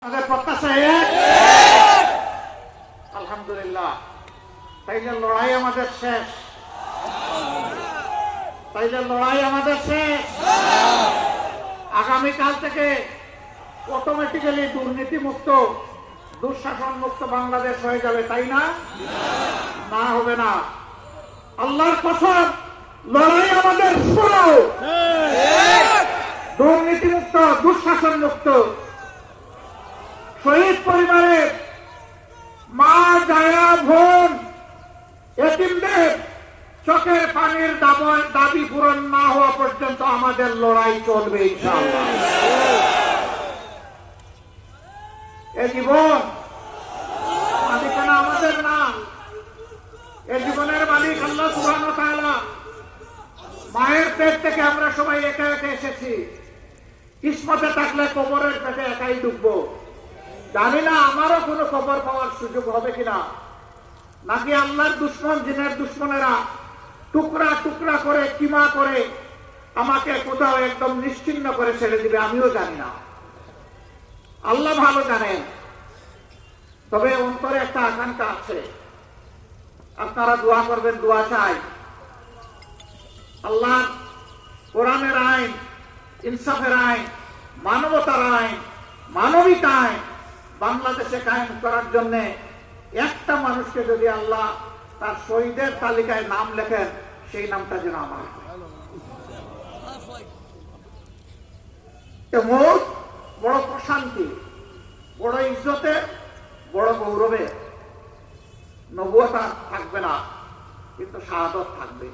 প্রত্যাশা আলহামদুলিল্লাহ। তাইলে লড়াই আমাদের শেষ, আগামীকাল থেকে অটোমেটিক্যালি দুর্নীতি মুক্ত, দুঃশাসন মুক্ত বাংলাদেশ হয়ে যাবে, তাই না? না, হবে না। আল্লাহর কসম, লড়াই আমাদের শুরু। দুর্নীতি মুক্ত, দুঃশাসন মুক্ত, শহীদ পরিবারের মা, জায়া, বোন, এতিমদের চোখের পানির দাবি পূরণ না হওয়া পর্যন্ত আমাদের লড়াই চলবে ইনশাআল্লাহ। এ জীবন মালিকানা আমাদের না, এ জীবনের মালিক আল্লাহ সুবহানাহু ওয়া তাআলা। মায়ের পেট থেকে আমরা সবাই একা একা এসেছি, কিসমতে থাকলে কবরের পেটে একাই ডুববো। জানি না আমারও কোনো খবর পাওয়ার সুযোগ হবে কিনা, নাকি আল্লাহর দুশ্মন, জিনের দুশ্মনেরা টুকরা টুকরা করে, কিমা করে আমাকে কোথাও একদম নিশ্চিহ্ন করে ছেড়ে দিবে, আমিও জানি না। আল্লাহ ভালো জানেন। তবে অন্তরে একটা আকাঙ্ক্ষা আছে, আপনারা দোয়া করবেন, দোয়া চাই। আল্লাহ কোরআনের আইন, ইনসাফের আইন, মানবতার আইন, মানবিক আইন বাংলাদেশে কায়েম করার জন্য একটা মানুষকে যদি আল্লাহ তার শহীদের তালিকায় নাম লেখেন, সেই নামটা যেন আমার। মৌত বড় প্রশান্তি, বড় ইজ্জতে, বড় গৌরবে। নবুয়ত থাকবে না, কিন্তু শাহাদত থাকবে।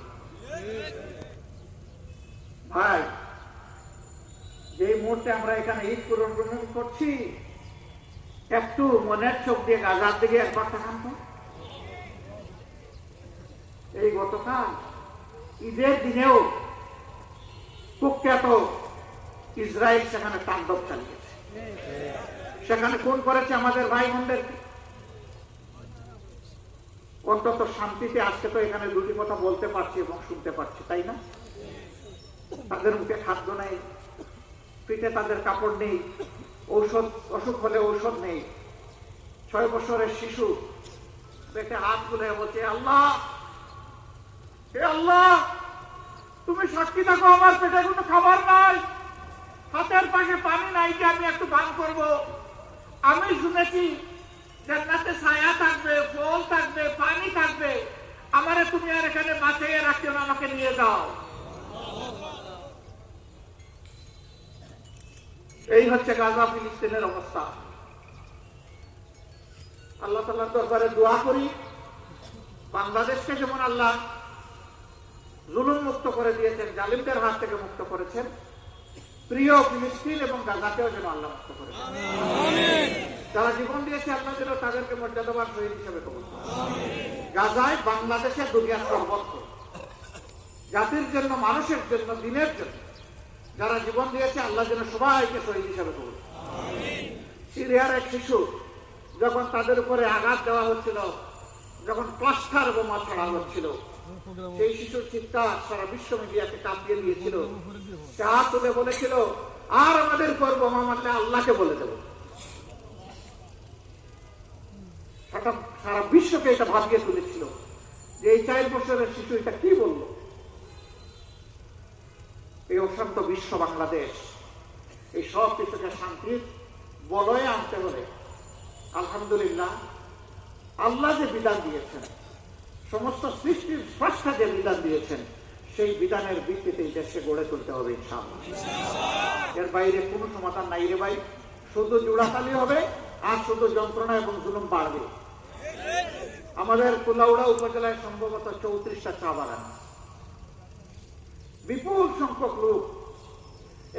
ভাই, যে মুহূর্তে আমরা এখানে ঈদ পূরণ করছি, একটু মনের চোখ দিয়ে গাজার দিকে একবার তাকান তো। এই গতকাল ঈদের দিনেও কুখ্যাত ইসরায়েল সেখানে তাণ্ডব চালিয়েছে। সেখানে খুন করেছে আমাদের ভাই বোনদেরকে। অন্তত শান্তিতে আজকে তো এখানে দুটি কথা বলতে পারছি এবং শুনতে পারছি, তাই না? তাদের মুখে খাদ্য নেই, পিঠে তাদের কাপড় নেই, ঔষধ, অসুখ হলে ঔষধ নেই। 6 বছরের শিশু পেটে হাত তুলে বলছে, আল্লাহ, হে আল্লাহ, তুমি সাক্ষী থাকো, আমার পেটে কোনো খাবার নাই, হাতের পাশে পানি নাই যে আমি একটু পান করব। আমি শুনেছি জান্নাতে ছায়া থাকবে, ফল থাকবে, পানি থাকবে, আমারে তুমি আর এখানে বাঁচিয়ে রাখতে, আমাকে নিয়ে যাও। এই হচ্ছে গাজা, ফিলিস্তিনের অবস্থা। আল্লাহ তাআলার দরবারে দোয়া করি, বাংলাদেশকে যেমন আল্লাহ জুলুম মুক্ত করে দিয়েছেন, জালিমদের হাত থেকে মুক্ত করেছেন, প্রিয় ফিলিস্তিন এবং গাজাকেও যেন আল্লাহ মুক্ত করেছেন। যারা জীবন দিয়েছে আল্লাহ যেন তাদেরকে মর্যাদাবান শহীদ হিসেবে কবুল করেন। গাজায় বাংলাদেশের দুনিয়ার সর্বত্র জাতির জন্য, মানুষের জন্য, দিনের জন্য যারা জীবন দিয়েছে আল্লাহ যেন সবাইকে শহীদ হিসেবে কবুল করেন। সিরিয়ার এক শিশু যখন তাদের উপরে আঘাত দেওয়া হচ্ছিল, যখন ক্লাস্টার বোমা ছড়া হচ্ছিল, সেই শিশুর চিৎকার সারা বিশ্ব মিডিয়াকে কাঁপিয়ে দিয়েছিল। সে হাত তুলে বলেছিল, আর আমাদের উপর বোমা মারলে আল্লাহকে বলে দেব। সারা বিশ্বকে এটা ভাবিয়ে তুলেছিল যে এই 4 বছরের শিশু এটা কি বললো। এই অশান্ত বিশ্ব বাংলাদেশ, এই সব কিছুকে শান্তির বলয়ে আনতে হলে আলহামদুলিল্লাহ আল্লাহ যে বিধান দিয়েছেন, সমস্ত সৃষ্টির স্রষ্টা যে বিধান দিয়েছেন, সেই বিধানের ভিত্তিতে এই দেশকে গড়ে তুলতে হবে ইনশাআল্লাহ। এর বাইরে কোনো সমাধান নাই রে ভাই। শুধু জোড়াতালি হবে আর শুধু যন্ত্রণা এবং জুলুম বাড়বে। আমাদের কুলাউড়া উপজেলায় সম্ভবত 34টা চা বাগান, বিপুল সংখ্যক লোক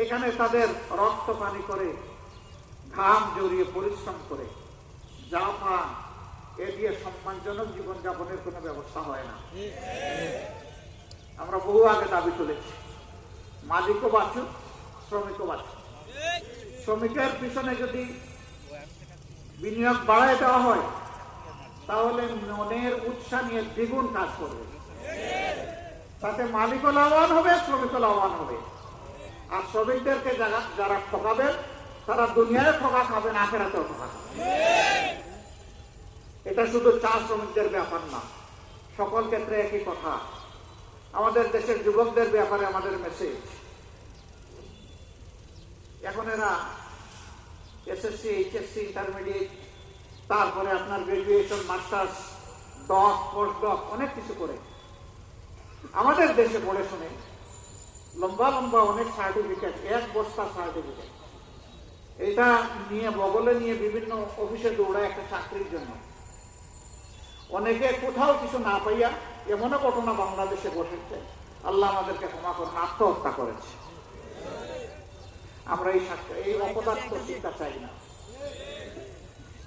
এখানে তাদের রক্ত পানি করে, ঘাম জড়িয়ে, পরিশ্রম করে যা পান, এ দিয়ে সম্মানজনক জীবনযাপনের কোনো ব্যবস্থা হয় না। আমরা বহু আগে দাবি তুলেছি, মালিকও বাঁচুক, শ্রমিকও বাঁচুক। শ্রমিকের পিছনে যদি বিনিয়োগ বাড়ায় দেওয়া হয়, তাহলে মনের উৎসাহ নিয়ে দ্বিগুণ কাজ করবে। তাতে মালিকও লাভবান হবে, শ্রমিকও লাভবান হবে। আর শ্রমিকদেরকে যারা ঠকাবেন তারা দুনিয়ায় ঠকা খাবে না, আখেরাতেও ঠকা খাবে। এটা শুধু চা শ্রমিকদের ব্যাপার না, সকল ক্ষেত্রে একই কথা। আমাদের দেশের যুবকদের ব্যাপারে আমাদের মেসেজ, এখন এরা এসএসসি, এইচএসসি, ইন্টারমিডিয়েট, তারপরে আপনার graduation, masters, doc, post doc, অনেক কিছু করে আমাদের দেশে পড়ে শুনে লম্বা লম্বা অনেক সার্টিফিকেট, এক বস্তা সার্টিফিকেট, এটা নিয়ে বগলে নিয়ে বিভিন্ন অফিসে দৌড়ায় একটা চাকরির জন্য। অনেকে কোথাও কিছু না পাইয়া এমনও ঘটনা বাংলাদেশে বসেছে, আল্লাহ আমাদেরকে ক্ষমা করুন, আত্মহত্যা করেছে। আমরা এই অপদার্থ শিক্ষা চাই না।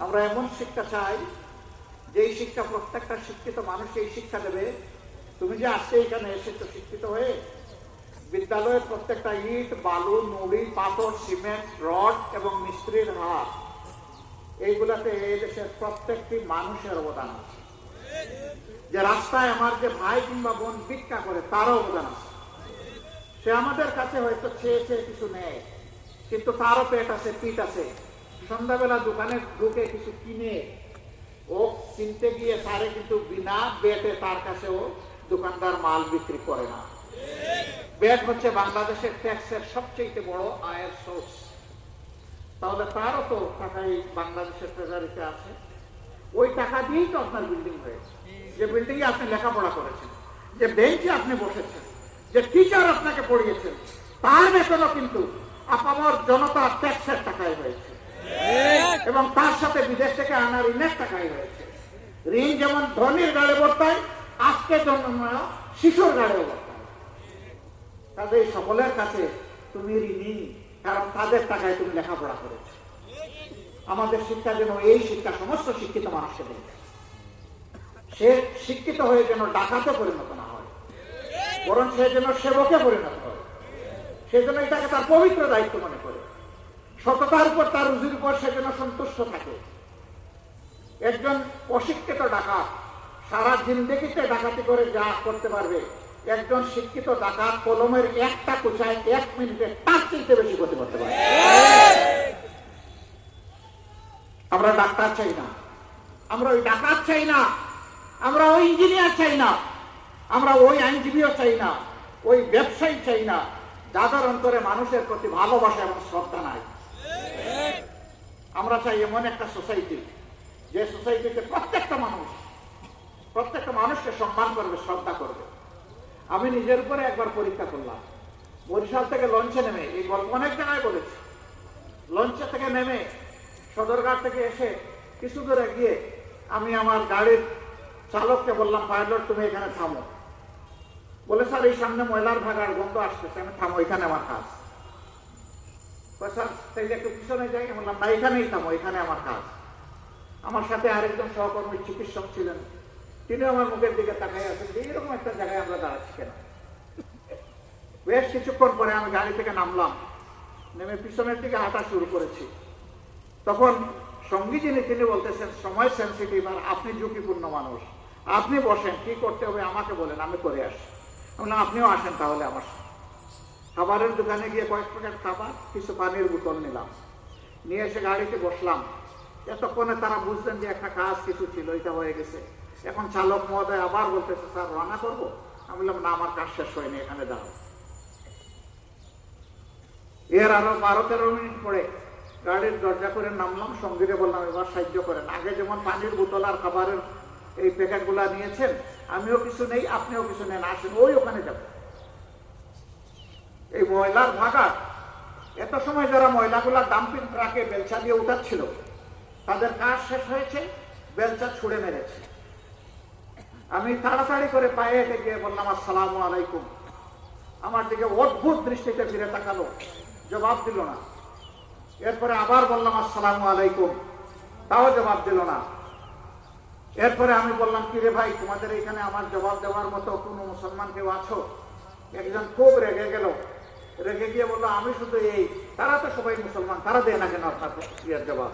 আমরা এমন শিক্ষা চাই যে এই শিক্ষা প্রত্যেকটা শিক্ষিত মানুষকে এই শিক্ষা দেবে, তুমি যে আজকে এখানে এসেছো শিক্ষিত হয়ে, বিদ্যালয়ের প্রত্যেকটা ইট, বালু, নুড়ি, পাথর, সিমেন্ট, রড এবং মিস্ত্রির হাত, এইগুলাতে এই দেশের প্রত্যেকটি মানুষের অবদান আছে। যে রাস্তায় আমার যে ভাই কিংবা বোন ভিক্ষা করে, তারও অবদান আছে। সে আমাদের কাছে হয়তো চেয়ে চেয়ে কিছু নেয়, কিন্তু তারও পেট আছে, পিঠ আছে। সন্ধ্যাবেলা দোকানে ঢুকে কিছু কিনে ও কিনতে গিয়ে তারে কিন্তু বিনা বেটে তার কাছে ও দোকানদার মাল বিক্রি করে না। বেট হচ্ছে বাংলাদেশের ট্যাক্সের সবচেয়ে বড় আয়ের সোর্স। তাহলে তারও তো টাকাই বাংলাদেশের ট্রেজারিতে আছে। ওই টাকা দিয়েই তো আপনার বিল্ডিং হয়েছে, যে বিল্ডিং এ আপনি লেখাপড়া করেছেন, যে বেঞ্চে আপনি বসেছেন, যে টিচার আপনাকে পড়িয়েছেন, তার বেতনও কিন্তু আপামর জনতার ট্যাক্সের টাকায় হয়েছে, এবং তার সাথে বিদেশ থেকে আনা ঋণের টাকায় হয়েছে। ঋণ যেমন ধনীর গাড়ে বর্তায়, আজকে জন্ম শিশুর গাড়েও বর্তায়। তাদের সকলের কাছে তুমি ঋণী, কারণ তাদের টাকায় তুমি লেখাপড়া করেছো। আমাদের শিক্ষা যেন এই শিক্ষা সমস্ত শিক্ষিত মানুষকে দেয়। সে শিক্ষিত হয়ে যেন ডাকাতে পরিণত না হয়, বরং সে যেন সেবকে পরিণত হয়। সেজন্য এটাকে তার পবিত্র দায়িত্ব মনে করে, সততার উপর, তার রুজির উপর সে যেন সন্তুষ্ট থাকে। একজন অশিক্ষিত ডাকাত সারা জিন্দেগিতে ডাকাতি করে যা করতে পারবে, একজন শিক্ষিত ডাকাত কলমের একটা কুচায় 1 মিনিটে তার চাইতে বেশি করতে পারবে। আমরা ডাক্তার চাই না, আমরা ওই ডাকাত চাই না, আমরা ওই ইঞ্জিনিয়ার চাই না, আমরা ওই আইনজীবীও চাই না, ওই ব্যবসায়ী চাই না, যাদের অন্তরে মানুষের প্রতি ভালোবাসা এবং শ্রদ্ধা নাই। আমরা চাই এমন একটা সোসাইটি, যে সোসাইটিতে প্রত্যেকটা মানুষকে সম্মান করবে, শ্রদ্ধা করবে। আমি নিজের উপরে একবার পরীক্ষা করলাম। বরিশাল থেকে লঞ্চে নেমে, এই গল্প অনেক জায়গায় বলেছি, লঞ্চে থেকে নেমে সদরঘাট থেকে এসে কিছু দূরে গিয়ে আমি আমার গাড়ির চালককে বললাম, পাইলট তুমি এখানে থামো। বলে, স্যার এই সামনে ময়লার ভাগার গন্ধ আসতেছে। আমি, থামো, এখানে আমার কাজ। স্যার তাইলে একটু পিছনে যাই। বললাম, না, এখানেই থামো, এখানে আমার কাজ। আমার সাথে আরেকজন সহকর্মী চিকিৎসক ছিলেন, তিনি আমার মুখের দিকে তাকাই আছেন যে এরকম একটা জায়গায় আমরা দাঁড়াচ্ছি কেন। বেশ কিছুক্ষণ পরে আমি গাড়ি থেকে নামলাম, নেমে পিছনের দিকে হাঁটা শুরু করেছি। তখন সঙ্গী যিনি, তিনি বলতেছেন, সময় সেন্সিটিভ আর আপনি ঝুঁকিপূর্ণ মানুষ, আপনি বসেন, কি করতে হবে আমাকে বলেন, আমি করে আসি। বললাম, আপনিও আসেন তাহলে আমার সাথে। খাবারের দোকানে গিয়ে কয়েক প্যাকেট খাবার, কিছু পানির বোতল নিলাম, নিয়ে এসে গাড়িতে বসলাম। এতক্ষণে তারা বুঝলেন যে একটা কাজ কিছু ছিল, এটা হয়ে গেছে। এখন চালক মহোদয় আবার বলতেছে, স্যার রান্না করবো। আমি বললাম, না, আমার কাজ শেষ হয়নি, এখানে দাঁড়াও। এর আরো 12-13 মিনিট পরে গাড়ির দরজা করে নামলাম, সঙ্গীরে বললাম, এবার সাহায্য করেন। আগে যেমন পানির বোতল আর খাবারের এই প্যাকেট গুলা নিয়েছেন, আমিও কিছু নেই, আপনিও কিছু নেন, আসেন, ওই ওখানে যাব। এই ময়লার ভাগার এত সময় যারা ময়লাগুলা ডাম্পিং ট্রাকে বেলচা দিয়ে উঠাচ্ছিল, তাদের কাজ শেষ হয়েছে, বেলচা ছুড়ে মেরেছে। আমি তাড়াতাড়ি করে পায়ে হেঁটে গিয়ে বললাম, আসসালামু আলাইকুম। আমার দিকে অদ্ভুত দৃষ্টিতে ফিরে তাকালো, জবাব দিল না। এরপরে আবার বললাম, আসসালামু আলাইকুম, তাও জবাব দিল না। এরপরে আমি বললাম, কিরে ভাই, তোমাদের এখানে আমার জবাব দেওয়ার মতো কোনো মুসলমান কেউ আছো? একজন খুব রেগে গেল, রেগে গিয়ে বললো, আমি শুধু এই, তারা তো সবাই মুসলমান, তারা দেয় না কেন আপনার ইয়ের জবাব?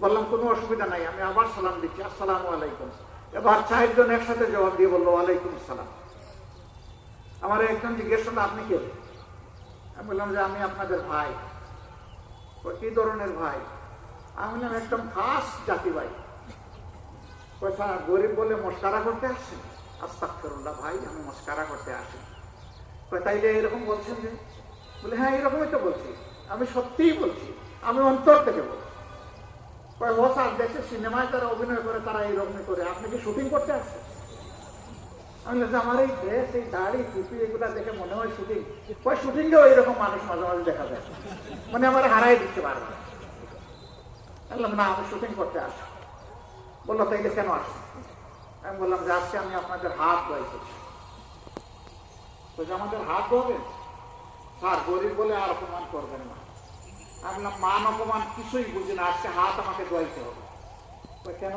বললাম, কোনো অসুবিধা নাই, আমি আবার সালাম দিচ্ছি, আসসালামু আলাইকুম। এবার 4 জন একসাথে জবাব দিয়ে বললো, ওয়ালাইকুম আসসালাম। আমার একজন জিজ্ঞেস করলো, আপনি কে? আমি বললাম যে আমি আপনাদের ভাই। কি ধরনের ভাই? আমি বললাম একদম খাস জাতি ভাই। কথা গরিব বলে মস্কারা করতে আসছেন? আস্তাগফিরুল্লাহ ভাই, আমি মস্কারা করতে আসি। তাইলে এরকম বলছেন যে? বলে হ্যাঁ এরকমই তো বলছি, আমি সত্যিই বলছি, আমি অন্তর থেকে বলছি। ও স্যার দেশে সিনেমায় যারা অভিনয় করে তারা এইরকমই করে, আপনি কি শুটিং করতে আসছেন? আমি বলছি আমার এই ড্রেস, এই দাড়ি, টুপি এগুলা দেখে মনে হয় শুটিং। ওই শুটিংয়েও এইরকম মানুষ মাঝে মাঝে দেখা যায়, মানে আমার হারাই দিচ্ছে বারবার। বললাম না আমি শুটিং করতে আসি। বললো তাইলে কেন আসছি? আমি বললাম যে আজকে আমি আপনাদের হাত ধোয়াইছি। বলছে আমাদের হাত ধোবেন? স্যার গরিব বলে আর অপমান করবেন না। আমি বললাম মান অপমান কিছুই বুঝি না, আজকে হাত আমাকে ধোয়াইতে হবে। কেন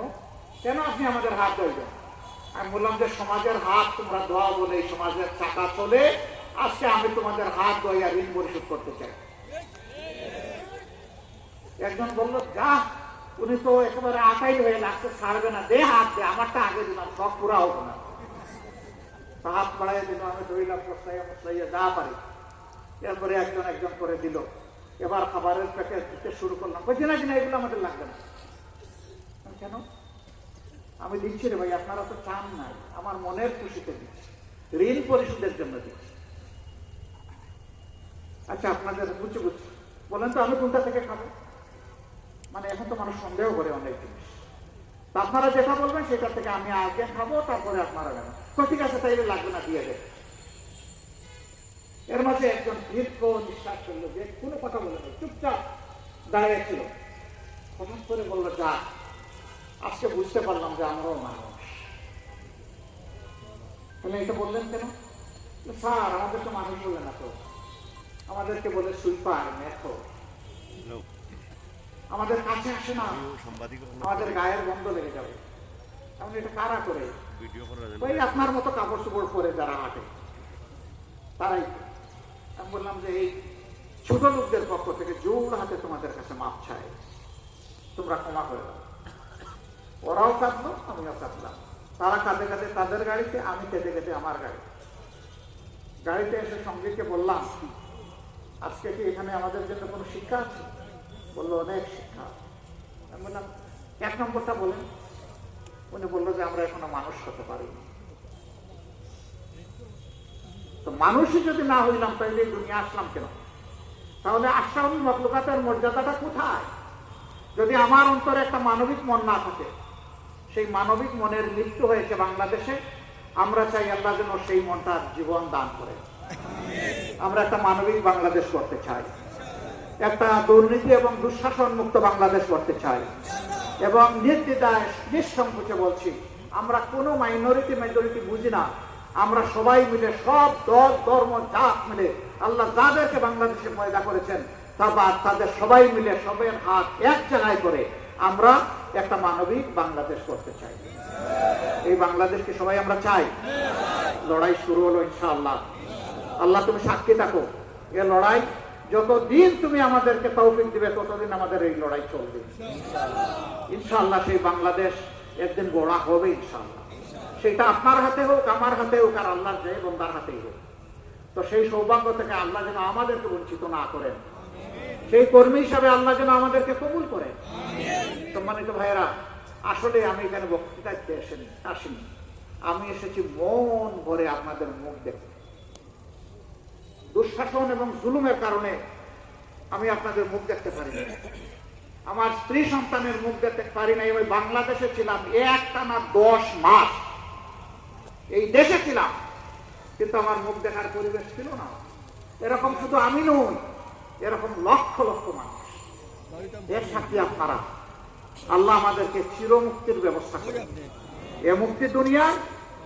কেন আপনি আমাদের হাত ধোয়াইবেন? আমি বললাম যে সমাজের হাত তোমরা ধোয়া বলে এই সমাজের চাকা চলে, আজকে আমি তোমাদের হাত ধোয়া ঋণ পরিশোধ করতে চাই। একজন বলল যা, উনি তো একেবারে আটাই হয়ে লাগছে, ছাড়বে না, দে হাত দে, আমারটা আগে দিলাম, সব পুরা হবো না। হাত বাড়াই দিল, আমি ধরিলাম, প্রস্তাইয়া যা পারি। এরপরে একজন একজন করে দিল। এবার খাবারের প্যাকেট দিতে শুরু করলাম। বলছি না কিনা এগুলো আমাদের লাগবে না। কেন? আমি দিচ্ছি রে ভাই, আপনারা তো চান নাই, আমার মনের খুশিতে দিচ্ছি, ঋণ পরিশোধের জন্য দিচ্ছি। আচ্ছা আপনাদের বুঝছি বুঝছি, বলেন তো আমি কোনটা থেকে খাবো? মানে এখন তো মানুষ সন্দেহ করে অনেক জিনিস। তা আপনারা যেটা বলবেন সেটা থেকে আমি আগে খাবো, তারপরে আপনারা নেবেন। তো ঠিক আছে তাইলে লাগবে না, দিয়ে দেবে। এর মাঝে একজন দীর্ঘ নিঃশ্বাস করলো, যে কোনো কথা বলে না, চুপচাপ দাঁড়িয়ে ছিল। হঠাৎ করে বললো যা, আজকে বুঝতে পারলাম যে আমরাও মানুষ। তাহলে এটা বললেন কেন? স্যার আমাদের তো মানুষ বলে না, তো আমাদেরকে বলে সুইপার, মেথো, আমাদের কাছে আসে না, আমাদের গায়ের গন্ধ লেগে যাবে। আমি এটা কারা করে? ওই আপনার মতো কাপড় চোপড় পরে যারা হাঁটে তারাই। আমি বললাম যে এই ছোট লোকদের পক্ষ থেকে জোর হাতে তোমাদের কাছে মাপ চাই, তোমরা ক্ষমা করে দাও। ওরাও কাঁদলো, আমিও কাঁদলাম। তারা কাঁদে কাঁদে তাদের গাড়িতে, আমি কেঁদে কেঁদে আমার গাড়িতে এসে সঙ্গীকে বললাম আজকে কি এখানে আমাদের জন্য কোনো শিক্ষা আছে? বললো অনেক শিক্ষা। আমি বললাম 1 নম্বরটা বলেন। উনি বললো যে আমরা এখনো মানুষ হতে পারিনি। তো মানুষই যদি না হইলাম তাইলে দুনিয়া আসলাম কেন? তাহলে আশরাফুল মাখলুকাতের মর্যাদাটা কোথায়? যদি আমার অন্তরে একটা মানবিক মন না থাকে, সেই মানবিক মনের মৃত্যু হয়েছে বাংলাদেশে। আমরা চাই আল্লাহ যেন সেই মনটার জীবন দান করে। আমরা একটা মানবিক বাংলাদেশ করতে চাই, একটা দুর্নীতি এবং দুঃশাসন মুক্ত বাংলাদেশ করতে চাই। এবং নির্দ্বিধায় নিঃসংকোচে বলছি, আমরা কোনো মাইনরিটি মেজরিটি বুঝি না। আমরা সবাই মিলে, সব দল ধর্ম জাত মিলে, আল্লাহ যাদেরকে বাংলাদেশে পয়দা করেছেন তাদের সবাই মিলে, সবের হাত এক জায়গায় করে আমরা একটা মানবিক বাংলাদেশ করতে চাই। এই বাংলাদেশকে সবাই আমরা চাই। লড়াই শুরু হলো ইনশাআল্লাহ। আল্লাহ তুমি সাক্ষী থাকো, এ লড়াই যতদিন তুমি আমাদেরকে তৌফিক দিবে ততদিন আমাদের এই লড়াই চলবে ইনশাআল্লাহ। সেই বাংলাদেশ একদিন গড়া হবে ইনশাআল্লাহ। সেটা আপনার হাতে হোক, আমার হাতে হোক, আর আল্লাহর যে বান্দার হাতেই হোক। তো সেই সৌভাগ্য থেকে আল্লাহ যেন আমাদেরকে বঞ্চিত না করেন, সেই কর্মী হিসাবে আল্লাহ যেন আমাদেরকে কবুল করেন। সম্মানিত ভাইয়েরা, আসলে আমি এখানে বক্তৃতা দিতে আসিনি, আমি এসেছি মন ভরে আপনাদের মুখ দেখতে। দুঃশাসন এবং জুলুমের কারণে আমি আপনাদের মুখ দেখতে পারি না, আমার স্ত্রী সন্তানের মুখ দেখতে পারি না। আমি বাংলাদেশে ছিলাম একটানা 10 মাস, এই দেশে ছিলাম, কিন্তু আমার মুখ দেখার পরিবেশ ছিল না। এরকম শুধু আমি নই, এরকম লক্ষ লক্ষ মানুষ। এর সাথে আপনারা, আল্লাহ আমাদেরকে চিরমুক্তির ব্যবস্থা করেন। এ মুক্তি দুনিয়ার,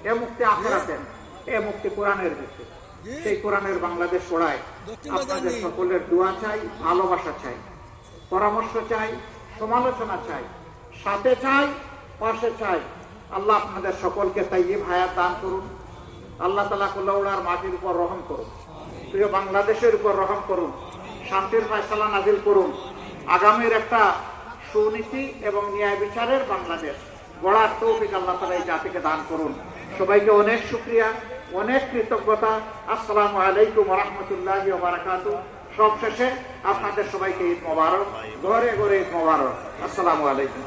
এ মুক্তি আখিরাতের, এ মুক্তি কোরআনের ভিত্তিতে। সেই কোরআনের বাংলাদেশ গড়ায় আপনাদের সকলের দোয়া চাই, ভালোবাসা চাই, পরামর্শ চাই, সমালোচনা চাই, সাথে চাই, পাশে চাই। আল্লাহ আপনাদের সকলকে তাইয়্যিব হায়াত দান করুন। আল্লাহ তাআলা কুল্লাউলার মাটির উপর রহম করুন, প্রিয় বাংলাদেশের উপর রহম করুন, শান্তির ফয়সালা নাজিল করুন। আগামীর একটা সুনীতি এবং ন্যায় বিচারের বাংলাদেশ গড়ার তৌফিক আল্লাহ তাআলা এই জাতিকে দান করুন। সবাইকে অনেক শুকরিয়া, অনেক কৃতজ্ঞতা। আসসালামু আলাইকুম ওয়া রাহমাতুল্লাহি ওয়া বারাকাতুহু। সবশেষে আপনাদের সবাইকে ঈদ মোবারক, ঘরে ঘরে ঈদ মোবারক। আসসালামু আলাইকুম।